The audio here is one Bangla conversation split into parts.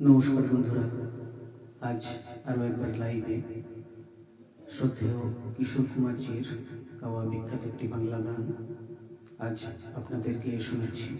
নমস্কার বন্ধুরা, আজ আরও একবার লাইভে শ্রদ্ধেয় কিশোর কুমারজির গাওয়া বিখ্যাত একটি বাংলা গান আজ আপনাদেরকে শোনাচ্ছি।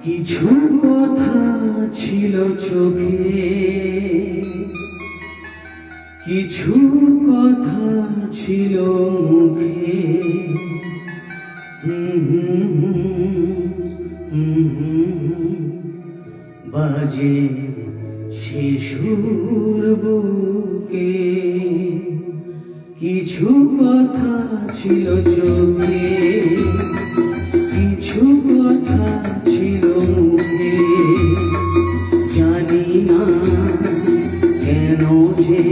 কিছু কথা ছিল চোখে, কিছু কথা ছিল মুখে, বাজে সে সুর বুকে। কিছু কথা ছিল চোখে, কিছু কথা ছিল মুখে, জানি না কেন যে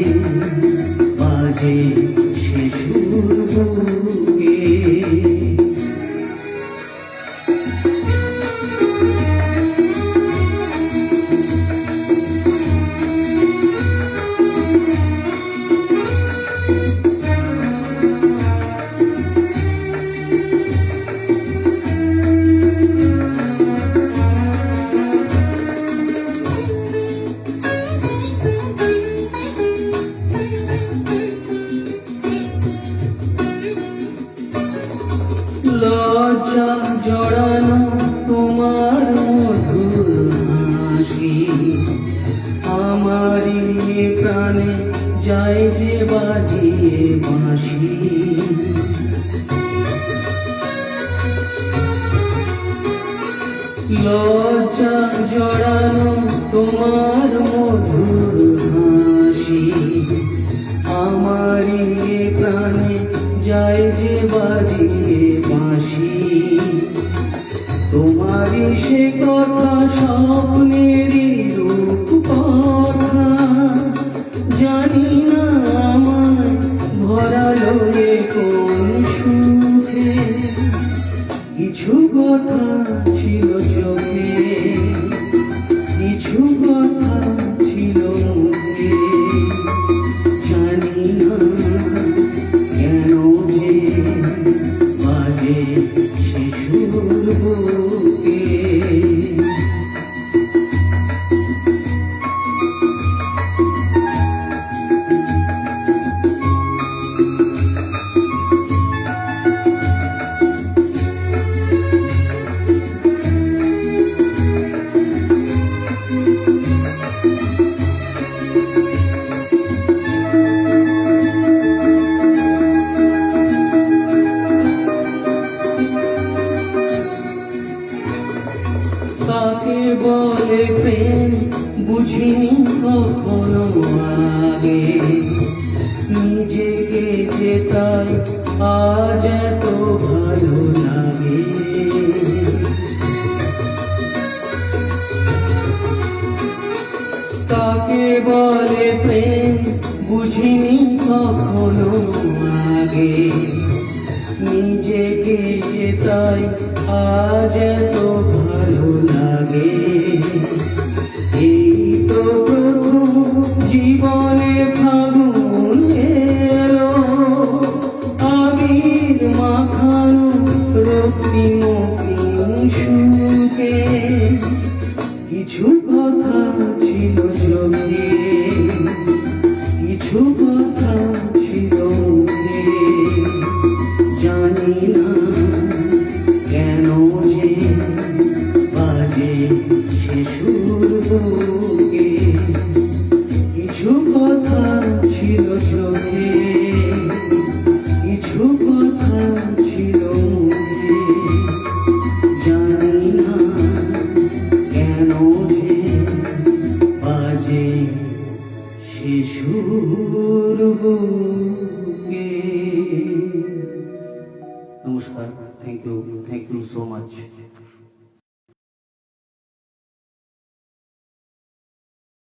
বাজে সে সুর বুকে। লজ্জা জড়ানো তোমার মধুর হাসি, আমারই প্রাণে যায় যে বাজিয়ে বাঁশি। লজ্জা জড়ানো তোমার মধুর হাসি, আমারই প্রাণে যায় যে বাজিয়ে বাঁশি। তোমারই সে কথা স্বপ্নেরই রূপ কথা, জানি না আমায় ভরালো এ কোন সুখে। কিছু কথা ছিল চোখে, কিছু কথা ছিল মুখে, জানি না কেন যে বাজে সে সুর বুকে। কাকে বলে প্রেম বুঝিনি কখনো আগে, নিজেকে যে তাই আজ এত ভালো লাগে। কাকে বলে প্রেম বুঝিনি কখনো আগে, নিজেকে যে তাই আজ এত ভালো লাগে। এই তো প্রথম জীবনে ফাগুন সুর বুকে। নমস্কার, থ্যাংক ইউ সো মাচ।